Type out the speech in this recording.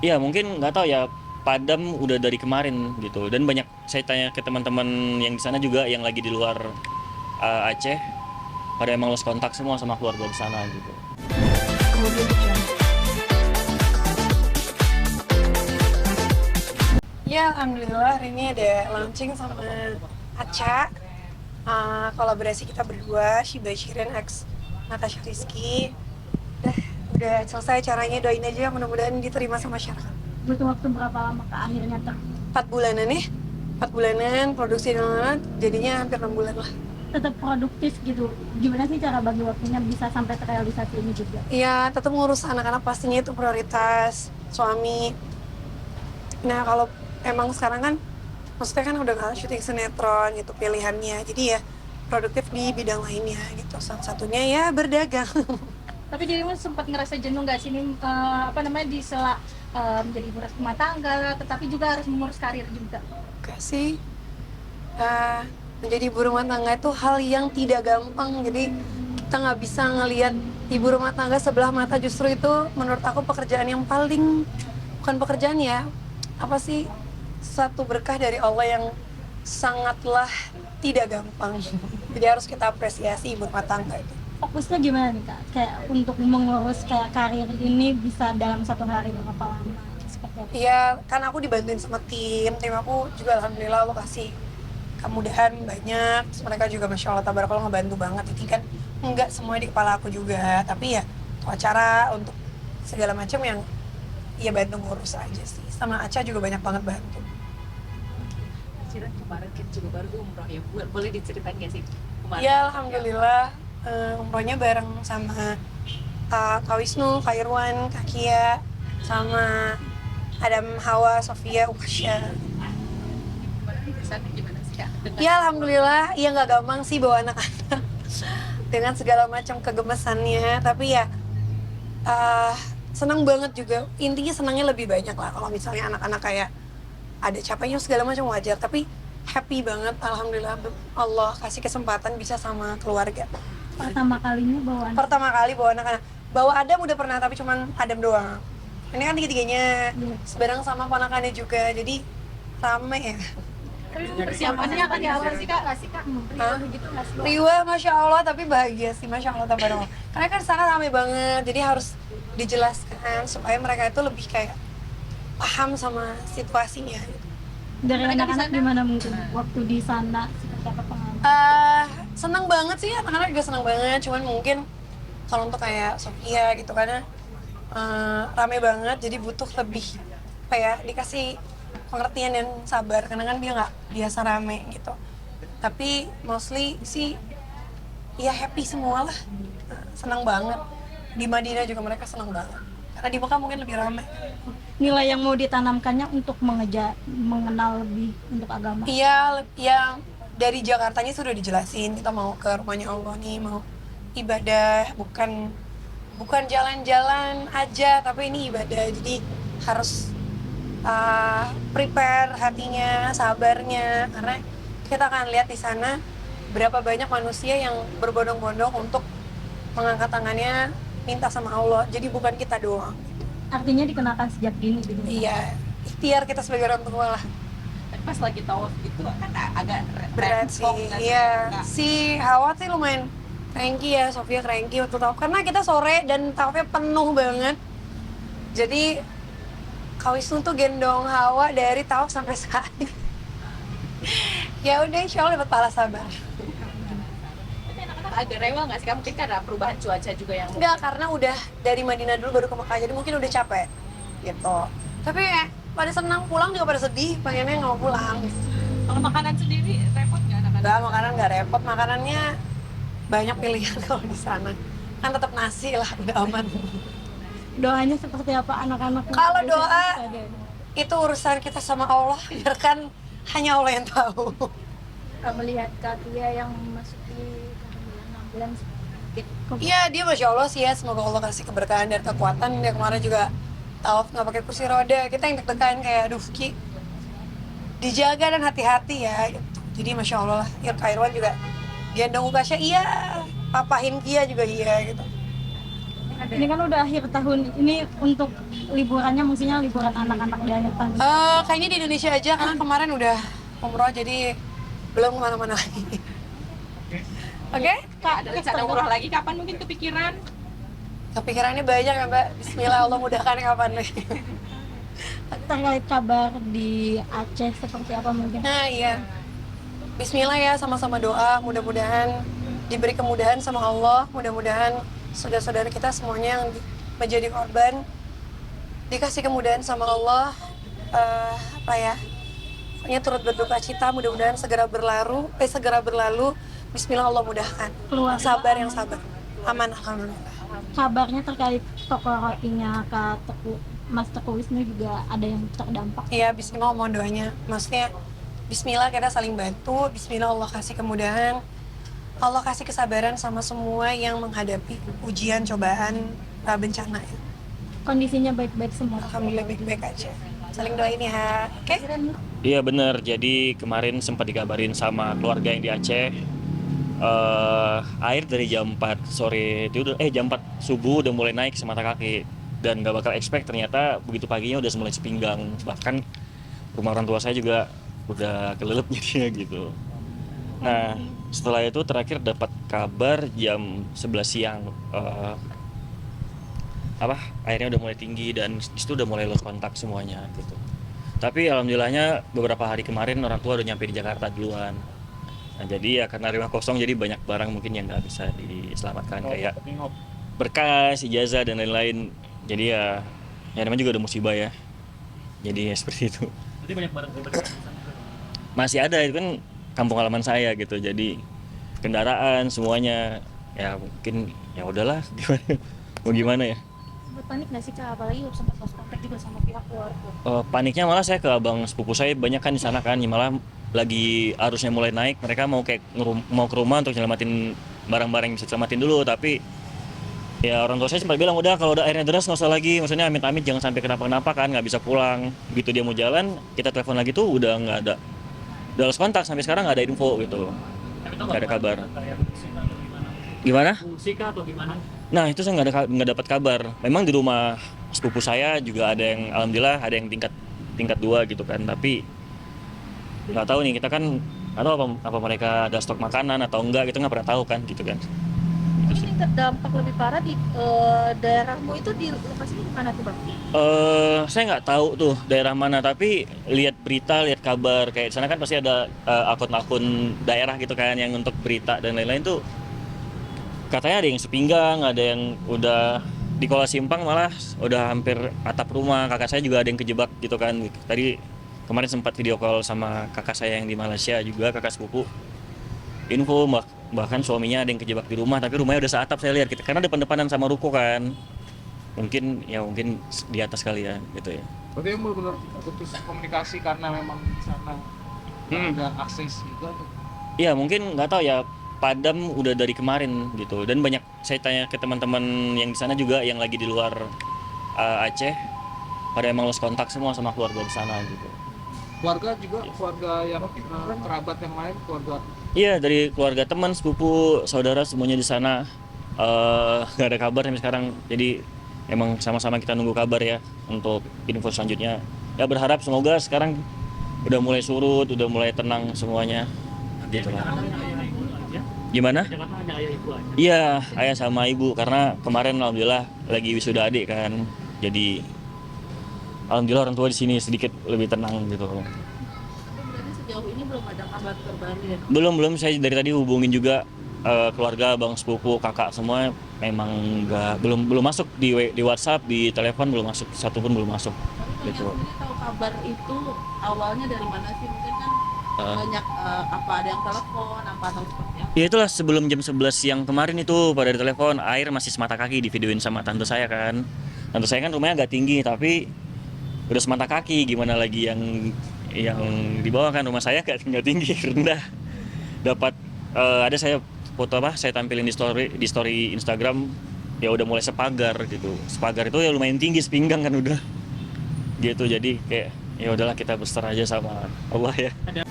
Ya mungkin nggak tahu ya, padam udah dari kemarin gitu. Dan banyak saya tanya ke teman-teman yang di sana juga yang lagi di luar Aceh, pada emang lost kontak semua sama keluarga di sana gitu. Kemudian tujuan. Ya, alhamdulillah hari ini ada launching sama Aca. Kolaborasi kita berdua, Shiba Shirin X Natasha Rizky. Udah, udah selesai caranya, doain aja mudah-mudahan diterima sama masyarakat. Butuh waktu berapa lama ke akhirnya 4 bulanan nih, 4 bulanan produksi dan jadinya hampir 6 bulan lah. tetap produktif gitu? Gimana sih cara bagi waktunya bisa sampai terrealisasi ini juga? Iya, tetap ngurus anak-anak pastinya itu prioritas, suami. Nah, kalau emang sekarang kan, maksudnya kan udah gak syuting sinetron gitu pilihannya. Jadi ya produktif di bidang lainnya gitu. Salah satunya ya berdagang. Tapi dirimu sempat ngerasa jenuh nggak sih nih, di sela menjadi ibu rumah tangga, tetapi juga harus mengurus karir juga? Gak sih, uh, menjadi ibu rumah tangga itu hal yang tidak gampang. Jadi kita nggak bisa ngelihat ibu rumah tangga sebelah mata. Justru itu menurut aku pekerjaan yang paling, bukan pekerjaan ya, apa sih, satu berkah dari Allah yang sangatlah tidak gampang. Jadi harus kita apresiasi ibu rumah tangga itu. Fokusnya gimana nih Kak? Kayak untuk mengurus kayak karir ini bisa dalam satu hari berapa lama? Seperti apa? Iya, kan aku dibantuin sama tim aku juga alhamdulillah Allah kasih kemudahan banyak. Terus mereka juga masya Allah tabarakallah ngebantu banget. Ini kan nggak semua di kepala aku juga, tapi ya untuk acara, untuk segala macam yang ya bantu ngurus aja sih. Sama Aca juga banyak banget bantu. Ciran kemarin kan juga baru umroh ya, boleh diceritain nggak sih kemarin? Ya alhamdulillah, umrohnya bareng sama Kak Wisnu, Kak Irwan, Kak Kia, sama Adam, Hawa, Sofia, Ukasya. Kemarin di sana gimana sih Kak? Ya alhamdulillah, ya nggak gampang sih bawa anak-anak dengan segala macam kegemesannya. Tapi ya senang banget juga. Intinya senangnya lebih banyak lah. Kalau misalnya anak-anak kayak ada capeknya segala macam wajar. Tapi happy banget, alhamdulillah Allah kasih kesempatan bisa sama keluarga. Pertama kalinya bawa anak? Pertama kali bawa anak-anak. Bawa Adam udah pernah, tapi cuman Adam doang. Ini kan tiga-tiganya bareng sama ponakannya juga. Jadi rame ya. Tapi persiapannya akan diawal sih Kak? Nggak sih Kak? Begitu nggak sih? Riwa, Masya Allah, tapi bahagia sih, Masya Allah, tabarakallah. Karena kan sana rame banget, jadi harus dijelaskan supaya mereka itu lebih kayak paham sama situasinya. Dari Mereka di anak-anak sana? gimana mungkin waktu di sana seperti apa pengalaman? Senang banget sih, anak-anak juga senang banget. Cuman mungkin kalau untuk kayak Sofia gitu, karena rame banget, jadi butuh lebih kayak dikasih pengertian dan sabar, karena kan dia nggak biasa rame gitu. Tapi mostly sih ya happy semua lah. Senang banget. Di Madinah juga mereka senang banget, karena di Mekah mungkin lebih ramai. Nilai yang mau ditanamkannya untuk mengenal lebih untuk agama? Iya, ya dari Jakartanya sudah dijelasin, kita mau ke rumahnya Allah nih, mau ibadah, bukan jalan-jalan aja, tapi ini ibadah. Jadi harus prepare hatinya, sabarnya, karena kita akan lihat di sana berapa banyak manusia yang berbondong-bondong untuk mengangkat tangannya minta sama Allah. Jadi bukan kita doang. Artinya dikenakan sejak dini gitu? Iya, ikhtiar kita sebagai orang tua lah. Tapi pas lagi tawaf itu kan agak Berat sih, repot nggak sih, iya. Kak? Si Hawa sih lumayan cranky ya, Sofia cranky waktu tawaf. Karena kita sore dan tawafnya penuh banget. Jadi Kak Wisnu tuh gendong Hawa dari tawaf sampai sa'i. Ya udah, insya Allah dapat pahala sabar. Tapi anak-anak agak rewel nggak sih Kak? Mungkin karena perubahan cuaca juga yang Enggak, karena udah dari Madinah dulu baru ke Mekah, jadi mungkin udah capek gitu. Tapi pada senang, pulang juga pada sedih, pengennya nggak mau pulang. kalau makanan sendiri repot nggak anak-anak? Enggak, makanan nggak repot, makanannya banyak pilihan kalau di sana. Kan tetap nasi lah, udah aman. Doanya seperti apa anak-anak? Kalau doa Ada. itu urusan kita sama Allah, biarkan hanya Allah yang tahu. Melihat Kak Tia yang memasuki kehamilan 6 bulan Iya, dia Masya Allah sih ya, semoga Allah kasih keberkahan dan kekuatan. Dia kemarin juga tawaf nggak pakai kursi roda, kita yang deg-degan kayak aduh Ki, dijaga dan hati-hati ya gitu. Jadi Masya Allah lah, ya Kak Irwan juga gendong Ukasya, iya, papahin Kia juga iya gitu. ada Ini kan udah akhir tahun, ini untuk liburannya maksudnya liburan anak-anak di akhir tahun. Kayaknya di Indonesia aja karena kemarin udah umroh jadi belum kemana-mana lagi. Oke? Kak, Ada rencana umroh lagi kapan mungkin kepikiran? Kepikirannya banyak ya Mbak. Bismillah Allah mudahkan kapan nih. terkait kabar di Aceh seperti apa mungkin? Nah iya. Bismillah ya, sama-sama doa. Mudah-mudahan diberi kemudahan sama Allah. Mudah-mudahan saudara-saudara kita semuanya yang menjadi korban dikasih kemudahan sama Allah. Apa ya? Pokoknya turut berduka cita. Mudah-mudahan segera berlalu. Bismillah Allah mudahkan. Sabar yang sabar. Aman alhamdulillah. Kabarnya terkait toko rotinya Mas Teguh Wisnu juga ada yang terdampak. Iya, bismillah mohon doanya. Maksudnya bismillah kita saling bantu, bismillah Allah kasih kemudahan. Allah kasih kesabaran sama semua yang menghadapi ujian, cobaan, bencana ya. Kondisinya baik-baik semua. Alhamdulillah baik-baik aja. Saling doain ya. Oke? Iya bener, jadi kemarin sempat dikabarin sama keluarga yang di Aceh, air dari jam 4 sore itu jam 4 subuh udah mulai naik semata kaki, dan gak bakal expect ternyata begitu paginya udah mulai sepinggang, bahkan rumah orang tua saya juga udah kelelep jadinya gitu. Nah setelah itu terakhir dapat kabar jam 11 siang, airnya udah mulai tinggi dan disitu udah mulai lost kontak semuanya gitu. Tapi alhamdulillahnya beberapa hari kemarin orang tua udah nyampe di Jakarta duluan. Nah jadi ya karena rumah kosong jadi banyak barang mungkin yang nggak bisa diselamatkan, kayak berkas, ijazah dan lain-lain. Jadi ya namanya juga udah musibah ya. Jadi ya seperti itu. Berarti banyak barang Masih ada, itu kan kampung halaman saya gitu. Jadi kendaraan semuanya ya mungkin ya udahlah mau gimana ya. Sempat panik nggak sih Kak? Apalagi sempat lost contact juga sama pihak keluarga. Paniknya malah saya ke abang sepupu saya, banyak kan di sana kan, malah lagi arusnya mulai naik, mereka mau ke rumah untuk nyelamatin barang-barang yang bisa selamatin dulu, tapi ya orang tua saya sempat bilang udah kalau udah airnya deras nggak usah lagi, maksudnya amit-amit jangan sampai kenapa-kenapa kan, nggak bisa pulang. Begitu dia mau jalan kita telepon lagi tuh udah nggak ada, udah lost kontak, sampai sekarang nggak ada info gitu, nggak ada kabar. Gimana? Fungsi kah atau gimana? Nah itu saya nggak dapat kabar. Memang di rumah sepupu saya juga ada yang alhamdulillah ada yang tingkat 2 gitu kan, tapi nggak tahu nih, kita kan nggak tahu apa mereka ada stok makanan atau enggak, kita nggak pernah tahu kan gitu kan. Tapi ini terdampak lebih parah di daerahmu itu di lokasinya di mana tuh Bang? Saya nggak tahu tuh daerah mana, tapi lihat berita, lihat kabar kayak di sana kan pasti ada akun-akun daerah gitu kan yang untuk berita dan lain-lain tuh. Katanya ada yang sepinggang, ada yang udah di Kuala Simpang malah udah hampir atap rumah. Kakak saya juga ada yang kejebak gitu kan. Tadi kemarin sempat video call sama kakak saya yang di Malaysia juga, kakak sepupu. Info bahkan suaminya ada yang kejebak di rumah, tapi rumahnya udah seatap saya lihat gitu. Karena depan-depanan sama ruko kan. Mungkin di atas kali ya gitu ya. Berarti benar-benar putus komunikasi karena memang di sana nggak ada akses juga tuh. Iya mungkin nggak tahu ya, padam udah dari kemarin gitu, dan banyak saya tanya ke teman-teman yang di sana juga yang lagi di luar Aceh, pada emang lost kontak semua sama keluarga di sana gitu. Keluarga juga, keluarga yang kerabat yang lain, keluarga. Iya, dari keluarga, teman, sepupu, saudara semuanya di sana nggak ada kabar sampai sekarang. Jadi emang sama-sama kita nunggu kabar ya untuk info selanjutnya. Ya berharap semoga sekarang udah mulai surut, udah mulai tenang semuanya. Gitu lah. Gimana? Jakarta hanya ayah ibu aja. Iya, ayah sama ibu, karena kemarin alhamdulillah lagi wisuda adik kan. Jadi alhamdulillah orang tua di sini sedikit lebih tenang gitu. Tapi berarti sejauh ini belum ada kabar terbaru ya? Belum, saya dari tadi hubungin juga keluarga, bang sepupu, kakak semua memang belum masuk di WhatsApp, di telepon belum masuk, satu pun belum masuk gitu. Yang tahu kabar itu awalnya dari mana sih? Mungkin kan banyak apa ada yang telepon apa atau seperti apa? Ya itulah sebelum jam 11 siang kemarin itu pada telepon, air masih semata kaki, divideoin sama tante saya kan. Tante saya kan rumahnya agak tinggi tapi udah semata kaki, gimana lagi yang di bawah kan, rumah saya nggak tinggi, rendah. Dapat ada saya foto saya tampilin di story Instagram, ya udah mulai sepagar gitu. Sepagar itu ya lumayan tinggi, sepinggang kan udah. Gitu, jadi kayak ya udahlah kita berserah aja sama Allah ya. Kemudian